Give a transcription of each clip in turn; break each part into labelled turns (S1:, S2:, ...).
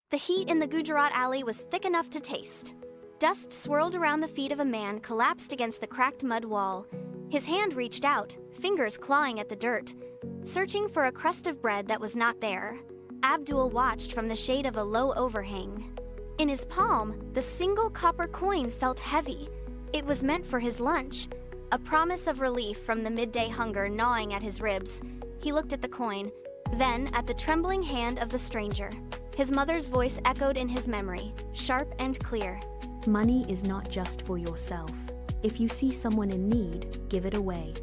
S1: The heat in the Gujarat alley was thick enough to taste. Dust swirled around the feet of a man collapsed against the cracked mud wall. His hand reached out, fingers clawing at the dirt, searching for a crust of bread that was not there. Abdul watched from the shade of a low overhang. In his palm, the single copper coin felt heavy. It was meant for his lunch, a promise of relief from the midday hunger gnawing at his ribs. He looked at the coin, then at the trembling hand of the stranger. His mother's voice echoed in his memory, sharp and clear.
S2: Money is not just for yourself. If you see someone in need, give it away.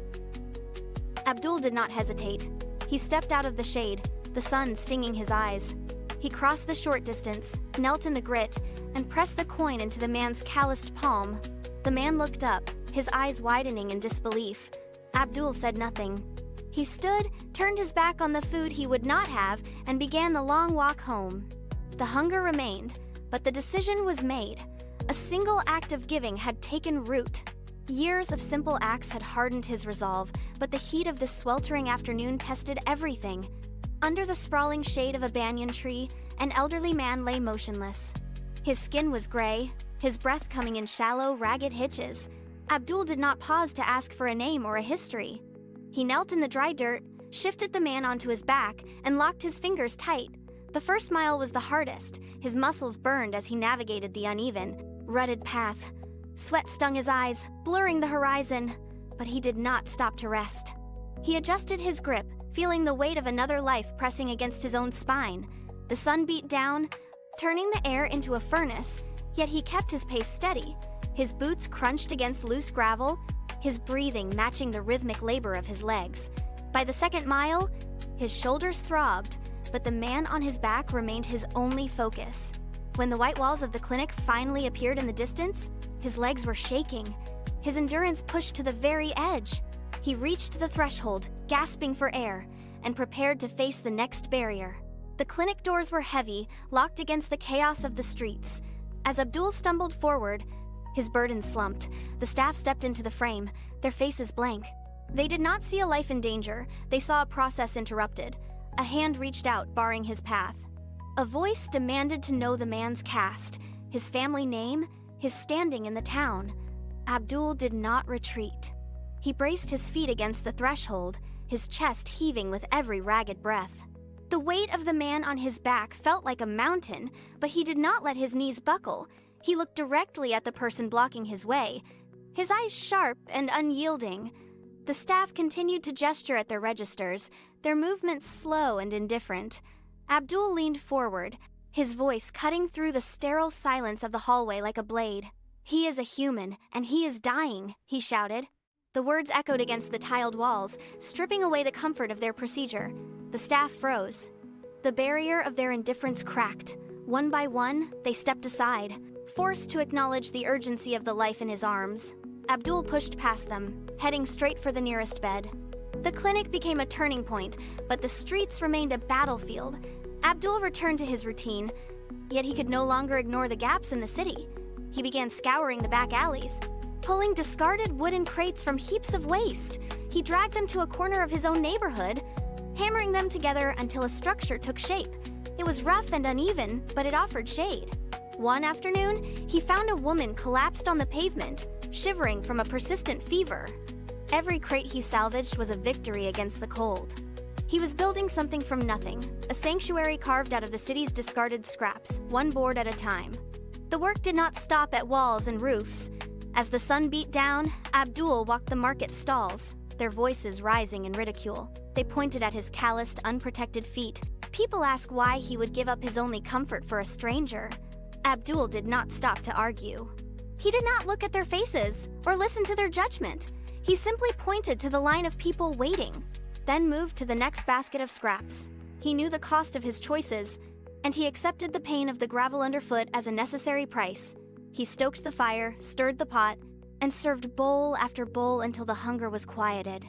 S1: Abdul did not hesitate. He stepped out of the shade, the sun stinging his eyes. He crossed the short distance, knelt in the grit, and pressed the coin into the man's calloused palm. The man looked up, his eyes widening in disbelief. Abdul said nothing. He stood, turned his back on the food he would not have, and began the long walk home. The hunger remained, but the decision was made. A single act of giving had taken root. Years of simple acts had hardened his resolve, but the heat of this sweltering afternoon tested everything. Under the sprawling shade of a banyan tree, an elderly man lay motionless. His skin was gray, his breath coming in shallow, ragged hitches. Abdul did not pause to ask for a name or a history. He knelt in the dry dirt, shifted the man onto his back, and locked his fingers tight. The first mile was the hardest. His muscles burned as he navigated the uneven, rutted path. Sweat stung his eyes, blurring the horizon, but he did not stop to rest. He adjusted his grip, feeling the weight of another life pressing against his own spine. The sun beat down, turning the air into a furnace, yet he kept his pace steady. His boots crunched against loose gravel, his breathing matching the rhythmic labor of his legs. By the second mile, his shoulders throbbed, but the man on his back remained his only focus. When the white walls of the clinic finally appeared in the distance, his legs were shaking. His endurance pushed to the very edge. He reached the threshold, gasping for air, and prepared to face the next barrier. The clinic doors were heavy, locked against the chaos of the streets. As Abdul stumbled forward, his burden slumped. The staff stepped into the frame, their faces blank. They did not see a life in danger. They saw a process interrupted. A hand reached out, barring his path. A voice demanded to know the man's caste, his family name, his standing in the town. Abdul did not retreat. He braced his feet against the threshold, his chest heaving with every ragged breath. The weight of the man on his back felt like a mountain, but he did not let his knees buckle. He looked directly at the person blocking his way, his eyes sharp and unyielding. The staff continued to gesture at their registers, their movements slow and indifferent. Abdul leaned forward, his voice cutting through the sterile silence of the hallway like a blade. "He is a human, and he is dying," he shouted. The words echoed against the tiled walls, stripping away the comfort of their procedure. The staff froze. The barrier of their indifference cracked. One by one, they stepped aside, forced to acknowledge the urgency of the life in his arms. Abdul pushed past them, heading straight for the nearest bed. The clinic became a turning point, but the streets remained a battlefield. Abdul returned to his routine, yet he could no longer ignore the gaps in the city. He began scouring the back alleys, pulling discarded wooden crates from heaps of waste. He dragged them to a corner of his own neighborhood, hammering them together until a structure took shape. It was rough and uneven, but it offered shade. One afternoon, he found a woman collapsed on the pavement, shivering from a persistent fever. Every crate he salvaged was a victory against the cold. He was building something from nothing, a sanctuary carved out of the city's discarded scraps, one board at a time. The work did not stop at walls and roofs. As the sun beat down, Abdul walked the market stalls, their voices rising in ridicule. They pointed at his calloused, unprotected feet. People asked why he would give up his only comfort for a stranger. Abdul did not stop to argue. He did not look at their faces or listen to their judgment. He simply pointed to the line of people waiting, then moved to the next basket of scraps. He knew the cost of his choices, and he accepted the pain of the gravel underfoot as a necessary price. He stoked the fire, stirred the pot, and served bowl after bowl until the hunger was quieted.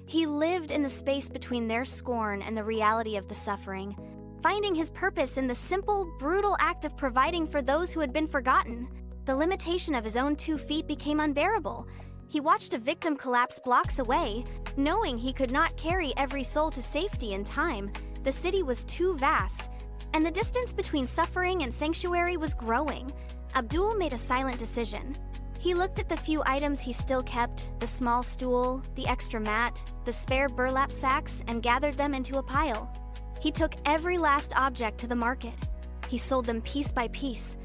S1: He lived in the space between their scorn and the reality of the suffering, finding his purpose in the simple, brutal act of providing for those who had been forgotten. The limitation of his own 2 feet became unbearable. He watched a victim collapse blocks away, knowing he could not carry every soul to safety in time. The city was too vast, and the distance between suffering and sanctuary was growing. Abdul made a silent decision. He looked at the few items he still kept, the small stool, the extra mat, the spare burlap sacks, and gathered them into a pile. He took every last object to the market. He sold them piece by piece,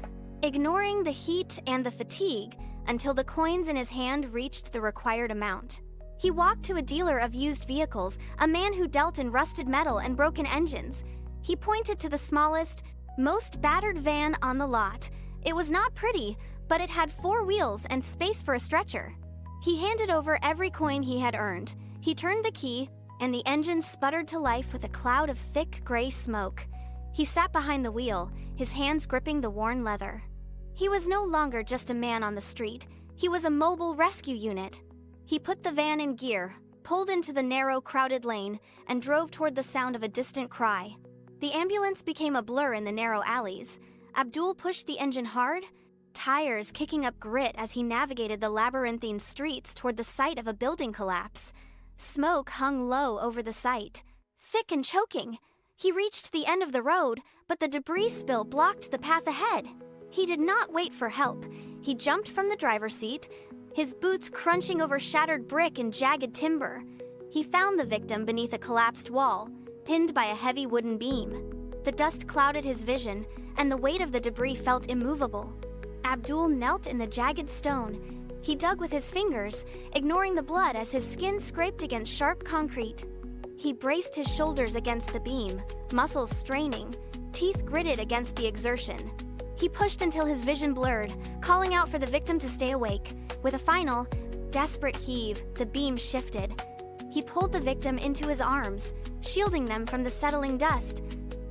S1: ignoring the heat and the fatigue until the coins in his hand reached the required amount. He walked to a dealer of used vehicles, a man who dealt in rusted metal and broken engines. He pointed to the smallest, most battered van on the lot. It was not pretty, but it had 4 wheels and space for a stretcher. He handed over every coin he had earned. He turned the key, and the engine sputtered to life with a cloud of thick gray smoke. He sat behind the wheel, his hands gripping the worn leather. He was no longer just a man on the street. He was a mobile rescue unit. He put the van in gear, pulled into the narrow, crowded lane, and drove toward the sound of a distant cry. The ambulance became a blur in the narrow alleys. Abdul pushed the engine hard, tires kicking up grit as he navigated the labyrinthine streets toward the site of a building collapse. Smoke hung low over the site, thick and choking. He reached the end of the road, but the debris spill blocked the path ahead. He did not wait for help. He jumped from the driver's seat, his boots crunching over shattered brick and jagged timber. He found the victim beneath a collapsed wall, pinned by a heavy wooden beam. The dust clouded his vision, and the weight of the debris felt immovable. Abdul knelt in the jagged stone. He dug with his fingers, ignoring the blood as his skin scraped against sharp concrete. He braced his shoulders against the beam, muscles straining, teeth gritted against the exertion. He pushed until his vision blurred, calling out for the victim to stay awake. With a final, desperate heave, the beam shifted. He pulled the victim into his arms, shielding them from the settling dust,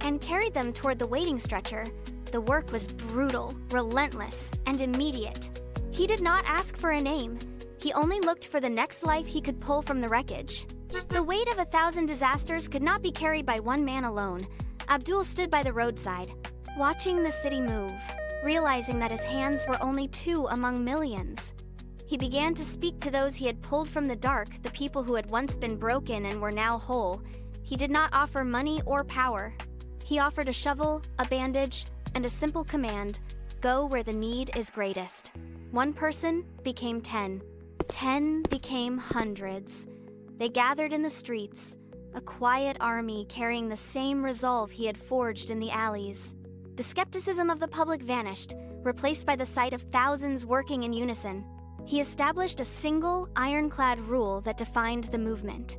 S1: and carried them toward the waiting stretcher. The work was brutal, relentless, and immediate. He did not ask for a name. He only looked for the next life he could pull from the wreckage. The weight of 1,000 disasters could not be carried by one man alone. Abdul stood by the roadside, watching the city move, realizing that his hands were only 2 among millions. He began to speak to those he had pulled from the dark, the people who had once been broken and were now whole. He did not offer money or power. He offered a shovel, a bandage, and a simple command: go where the need is greatest. 1 person became 10. 10 became hundreds. They gathered in the streets, a quiet army carrying the same resolve he had forged in the alleys. The skepticism of the public vanished, replaced by the sight of thousands working in unison. He established a single, ironclad rule that defined the movement.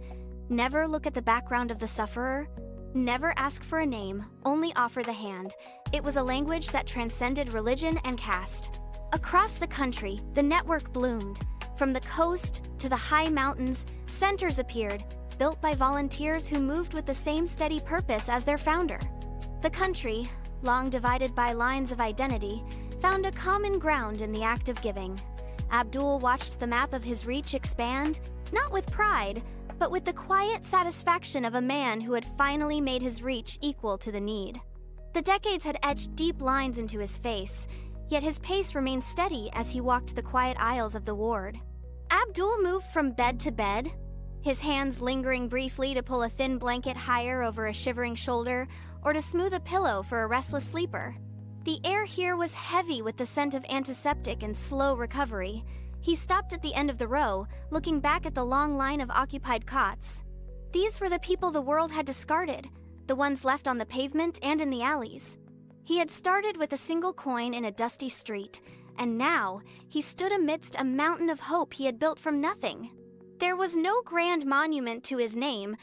S1: Never look at the background of the sufferer. Never ask for a name, only offer the hand. It was a language that transcended religion and caste. Across the country, the network bloomed. From the coast to the high mountains, centers appeared, built by volunteers who moved with the same steady purpose as their founder. The country, long divided by lines of identity, found a common ground in the act of giving. Abdul watched the map of his reach expand, not with pride, but with the quiet satisfaction of a man who had finally made his reach equal to the need. The decades had etched deep lines into his face, yet his pace remained steady as he walked the quiet aisles of the ward. Abdul moved from bed to bed, his hands lingering briefly to pull a thin blanket higher over a shivering shoulder or to smooth a pillow for a restless sleeper. The air here was heavy with the scent of antiseptic and slow recovery. He stopped at the end of the row, looking back at the long line of occupied cots. These were the people the world had discarded, the ones left on the pavement and in the alleys. He had started with a single coin in a dusty street, and now he stood amidst a mountain of hope he had built from nothing. There was no grand monument to his name,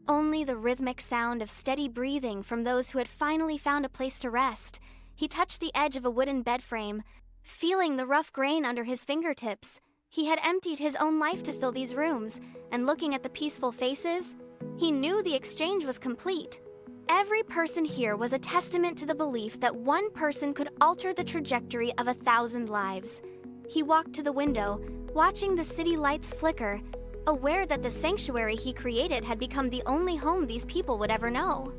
S1: only the rhythmic sound of steady breathing from those who had finally found a place to rest. He touched the edge of a wooden bed frame, feeling the rough grain under his fingertips. He had emptied his own life to fill these rooms, and looking at the peaceful faces, he knew the exchange was complete. Every person here was a testament to the belief that one person could alter the trajectory of 1,000 lives. He walked to the window, watching the city lights flicker, aware that the sanctuary he created had become the only home these people would ever know.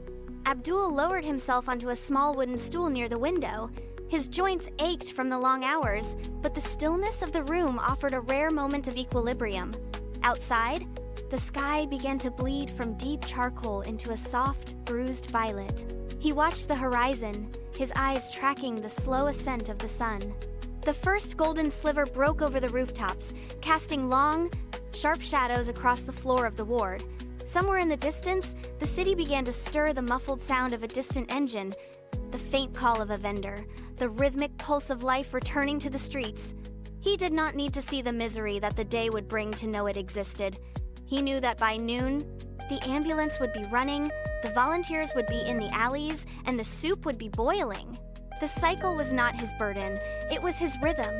S1: Abdul lowered himself onto a small wooden stool near the window. His joints ached from the long hours, but the stillness of the room offered a rare moment of equilibrium. Outside, The sky began to bleed from deep charcoal into a soft, bruised violet. He watched the horizon, his eyes tracking the slow ascent of the sun. The first golden sliver broke over the rooftops, casting long, sharp shadows across the floor of the ward. Somewhere in the distance, the city began to stir, the muffled sound of a distant engine, the faint call of a vendor, the rhythmic pulse of life returning to the streets. He did not need to see the misery that the day would bring to know it existed. He knew that by noon, the ambulance would be running, the volunteers would be in the alleys, and the soup would be boiling. The cycle was not his burden, it was his rhythm.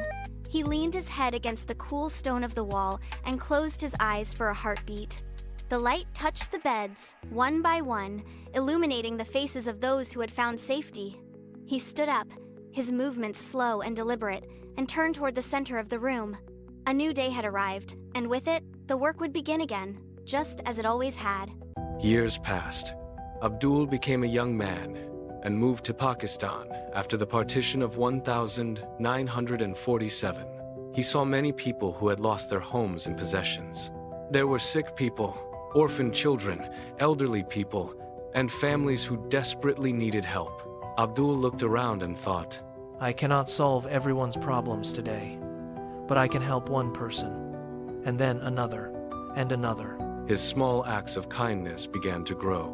S1: He leaned his head against the cool stone of the wall and closed his eyes for a heartbeat. The light touched the beds, one by one, illuminating the faces of those who had found safety. He stood up, his movements slow and deliberate, and turned toward the center of the room. A new day had arrived, and with it, the work would begin again, just as it always had.
S3: Years passed. Abdul became a young man and moved to Pakistan after the partition of 1947. He saw many people who had lost their homes and possessions. There were sick people, orphaned children, elderly people, and families who desperately needed help. Abdul looked around and thought,
S4: I cannot solve everyone's problems today, but I can help one person, and then another, and another.
S3: His small acts of kindness began to grow.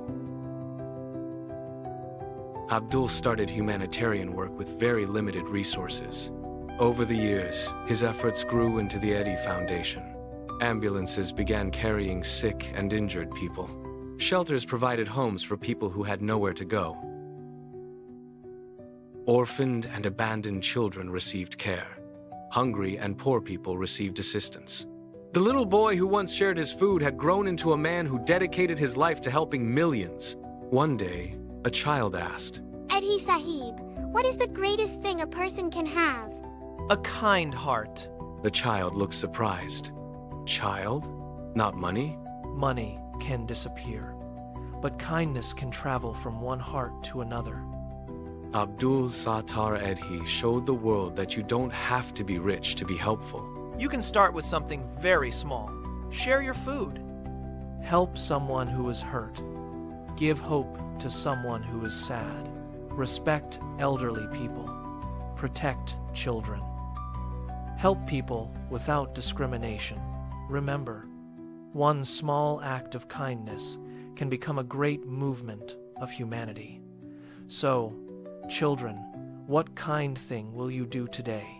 S3: Abdul started humanitarian work with very limited resources. Over the years, his efforts grew into the Edhi Foundation. Ambulances began carrying sick and injured people. Shelters provided homes for people who had nowhere to go. Orphaned and abandoned children received care. Hungry and poor people received assistance. The little boy who once shared his food had grown into a man who dedicated his life to helping millions. One day, a child asked,
S5: Edhi Sahib, what is the greatest thing a person can have?
S4: A kind heart.
S3: The child looked surprised. Child? Not money?
S4: Money can disappear, but kindness can travel from one heart to another.
S3: Abdul Sattar Edhi showed the world that you don't have to be rich to be helpful.
S6: You can start with something very small. Share your food.
S4: Help someone who is hurt. Give hope to someone who is sad. Respect elderly people. Protect children. Help people without discrimination. Remember, one small act of kindness can become a great movement of humanity. So, children, what kind thing will you do today?